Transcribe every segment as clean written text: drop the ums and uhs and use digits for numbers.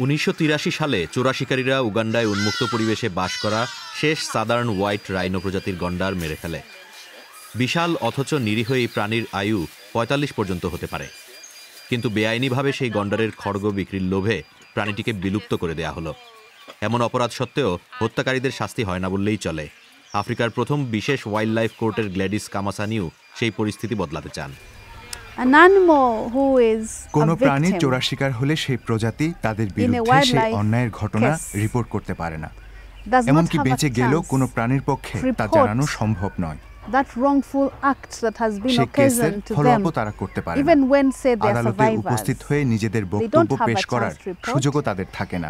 1983 সালে চোরা শিকারীরা উগান্ডায় উন্মুক্ত পরিবেশে বাস করা শেষ সাদার্ন হোয়াইট রাইনো প্রজাতির গন্ডার মেরে ফেলে। বিশাল অথচ নিরীহ এই প্রাণীর আয়ু 45 পর্যন্ত হতে পারে, কিন্তু বেআইনিভাবে সেই গন্ডারের খড়গ বিক্রির লোভে প্রাণীটিকে বিলুপ্ত করে দেয়া হলো। এমন অপরাধ সত্ত্বেও হত্যাকারীদের শাস্তি হয় না বললেই চলে। আফ্রিকার প্রথম বিশেষ ওয়াইল্ড লাইফ কোর্টের গ্ল্যাডিস কামাসানিউ সেই পরিস্থিতি বদলাতে চান। কোনো প্রাণীর চোরা শিকার হলে সেই প্রজাতি তাদের বিরুদ্ধে সেই অন্যায়ের ঘটনা রিপোর্ট করতে পারে না, এমনকি বেঁচে গেলেও কোনো প্রাণীর পক্ষে তা জানানো সম্ভব নয়। সেই কেসের ফলো-আপও তারা করতে পারে না। আদালতে উপস্থিত হয়ে নিজেদের বক্তব্য পেশ করার সুযোগও তাদের থাকে না।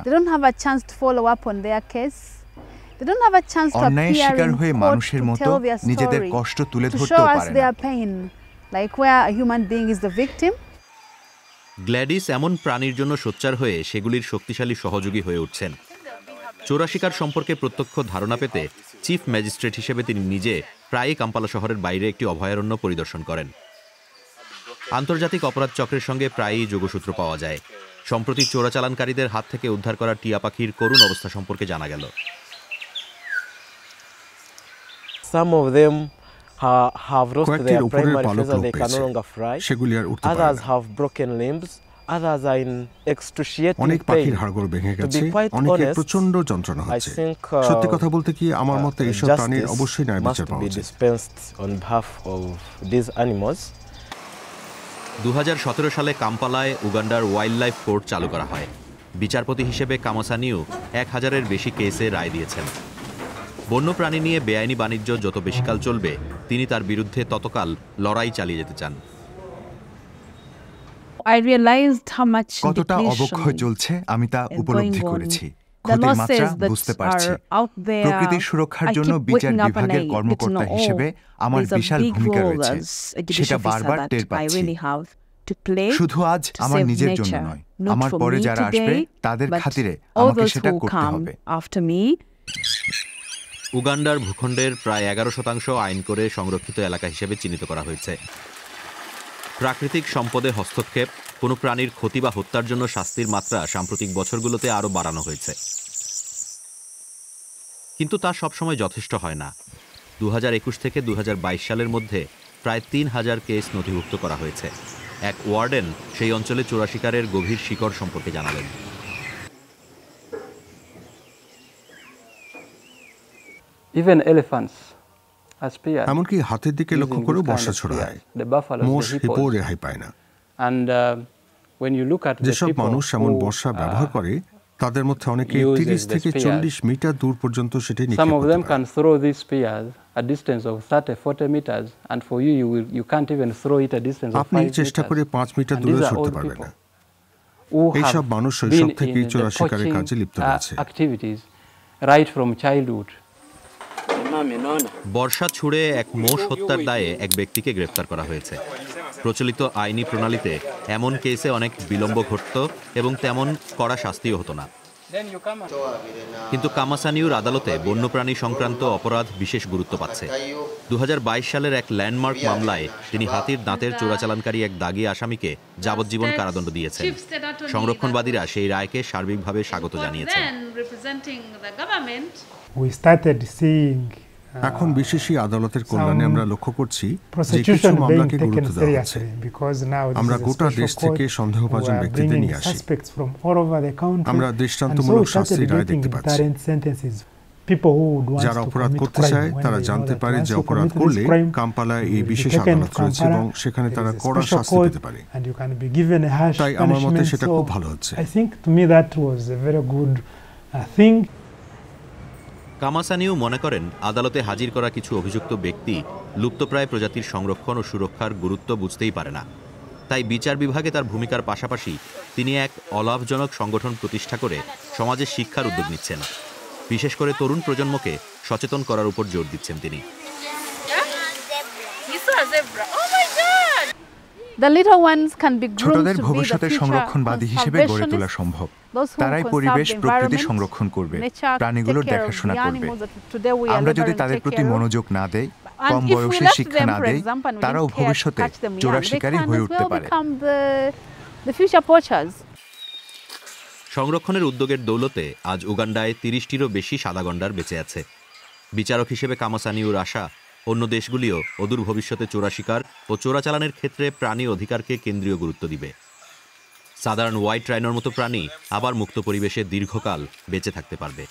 অন্যায়ের শিকার হয়ে মানুষের মতো নিজেদের কষ্ট তুলে ধরতেও পারে না। গ্ল্যাডিস এমন প্রাণীর জন্য সোচ্চার হয়ে সেগুলির শক্তিশালী সহযোগী হয়ে উঠছেন। চোরা শিকার সম্পর্কে প্রত্যক্ষ ধারণা পেতে চিফ ম্যাজিস্ট্রেট হিসেবে তিনি নিজে প্রায়ই কাম্পালা শহরের বাইরে একটি অভয়ারণ্য পরিদর্শন করেন। আন্তর্জাতিক অপরাধ চক্রের সঙ্গে প্রায়ই যোগসূত্র পাওয়া যায়। সম্প্রতি চোরাচালানকারীদের হাত থেকে উদ্ধার করা টিয়া পাখির করুণ অবস্থা সম্পর্কে জানা গেল। কয়েকটির উপরের পালক লোপ পেয়েছে, সেগুলি আর উঠতে পারে না। অনেক পাখির হাড়গোড় ভেঙে গেছে, অনেকের প্রচন্ড যন্ত্রণা হচ্ছে। সত্যি কথা বলতে কি, আমার মতে এইসব প্রাণীর অবশ্যই ন্যায় বিচার পাওয়া উচিত। 2017 সালে কাম্পালায় উগান্ডার ওয়াইল্ড লাইফ কোর্ট চালু করা হয়। বিচারপতি হিসেবে কামাসানিউ 1000-এর বেশি কেসে রায় দিয়েছেন। বন্যপ্রাণী নিয়ে বেআইনি বাণিজ্য যত বেশিকাল চলবে, তিনি তার বিরুদ্ধে ততকাল লড়াই চালিয়ে যেতে চান। কতটা অবক্ষয় চলছে আমি তা উপলব্ধি করেছি, ক্ষতির মাত্রা বুঝতে পারছি। প্রকৃতির সুরক্ষার জন্য বিচার বিভাগের কর্মকর্তা হিসেবে আমার বিশাল ভূমিকা রয়েছে, সেটা বারবার টের পাচ্ছি। শুধু আজ আমার নিজের জন্য নয়, আমার পরে যারা আসবে তাদের খাতিরে আমাকে সেটা করতে হবে। উগান্ডার ভূখণ্ডের প্রায় 11% আইন করে সংরক্ষিত এলাকা হিসেবে চিহ্নিত করা হয়েছে। প্রাকৃতিক সম্পদে হস্তক্ষেপ, কোনো প্রাণীর ক্ষতি বা হত্যার জন্য শাস্তির মাত্রা সাম্প্রতিক বছরগুলোতে আরও বাড়ানো হয়েছে, কিন্তু তা সবসময় যথেষ্ট হয় না। 2021 থেকে 2022 সালের মধ্যে প্রায় 3000 কেস নথিভুক্ত করা হয়েছে। এক ওয়ার্ডেন সেই অঞ্চলে চোরা শিকারের গভীর শিকড় সম্পর্কে জানালেন। এমনকি হাতের দিকে লক্ষ্য করেও বর্ষা ছোড়া হয়। মোষ, হিপো রেহাই পায় না। যেসব মানুষ এমন বর্ষা ব্যবহার করে তাদের মধ্যে অনেকে 30 থেকে 40 মিটার দূর পর্যন্ত সেটি নিক্ষেপ করতে পারে। আপনি চেষ্টা করে 5 মিটার দূরে ছুটতে পারবেন না। এইসব মানুষ শৈশব থেকেই চোরা শিকারের কাজে লিপ্ত রয়েছে। বর্ষা ছুড়ে এক মোষ হত্যার দায়ে এক ব্যক্তিকে গ্রেফতার করা হয়েছে। প্রচলিত আইনি প্রণালীতে এমন কেসে অনেক বিলম্ব ঘটত এবং তেমন কড়া শাস্তিও হতো না। কিন্তু কামাসানিউর আদালতে বন্যপ্রাণী সংক্রান্ত অপরাধ বিশেষ গুরুত্ব পাচ্ছে। 2022 সালের এক ল্যান্ডমার্ক মামলায় তিনি হাতির দাঁতের চোরাচালানকারী এক দাগী আসামিকে যাবজ্জীবন কারাদণ্ড দিয়েছেন। সংরক্ষণবাদীরা সেই রায়কে সার্বিকভাবে স্বাগত জানিয়েছেন। এখন বিশেষই আদালতের কল্যাণে আমরা লক্ষ্য করছি যে কিছু মামলাকে গুরুত্ব দেওয়া হচ্ছে। আমরা গোটা দেশ থেকে সন্দেহভাজন ব্যক্তিদের নিয়ে আসি। আমরা দৃষ্টান্তমূলক শাস্তির রায় দেখতে পাচ্ছি। যারা অপরাধ করতে চায় তারা জানতে পারে যে অপরাধ করলে কাম্পালায় এই বিশেষ আদালত রয়েছে এবং সেখানে তারা কড়া শাস্তি পেতে পারে। তাই আমার মতে সেটা খুব ভালো হচ্ছে। কামাসানিউ মনে করেন আদালতে হাজির করা কিছু অভিযুক্ত ব্যক্তি লুপ্তপ্রায় প্রজাতির সংরক্ষণ ও সুরক্ষার গুরুত্ব বুঝতেই পারে না। তাই বিচার বিভাগে তার ভূমিকার পাশাপাশি তিনি এক অলাভজনক সংগঠন প্রতিষ্ঠা করে সমাজে শিক্ষার উদ্যোগ নিচ্ছেন। বিশেষ করে তরুণ প্রজন্মকে সচেতন করার উপর জোর দিচ্ছেন তিনি। ছোটদের ভবিষ্যতের সংরক্ষণবাদী হিসেবে গড়ে তোলা সম্ভব। তারাই পরিবেশ প্রকৃতি সংরক্ষণ করবে, প্রাণীগুলোর দেখাশোনা করবে। আমরা যদি তাদের প্রতি মনোযোগ না দেই, কম বয়সে শিক্ষা না দেই, তারাও ভবিষ্যতে চোরা শিকারী হয়ে উঠতে পারে। সংরক্ষণের উদ্যোগের দৌলতে আজ উগান্ডায় ৩০টিরও বেশি সাদা গন্ডার বেঁচে আছে। বিচারক হিসেবে কামাসানিউর আশা, অন্য দেশগুলিও অদূর ভবিষ্যতে চোরা শিকার ও চোরাচালানের ক্ষেত্রে প্রাণী অধিকারকে কেন্দ্রীয় গুরুত্ব দিবে। সাধারণ হোয়াইট রাইনোর মতো প্রাণী আবার মুক্ত পরিবেশে দীর্ঘকাল বেঁচে থাকতে পারবে।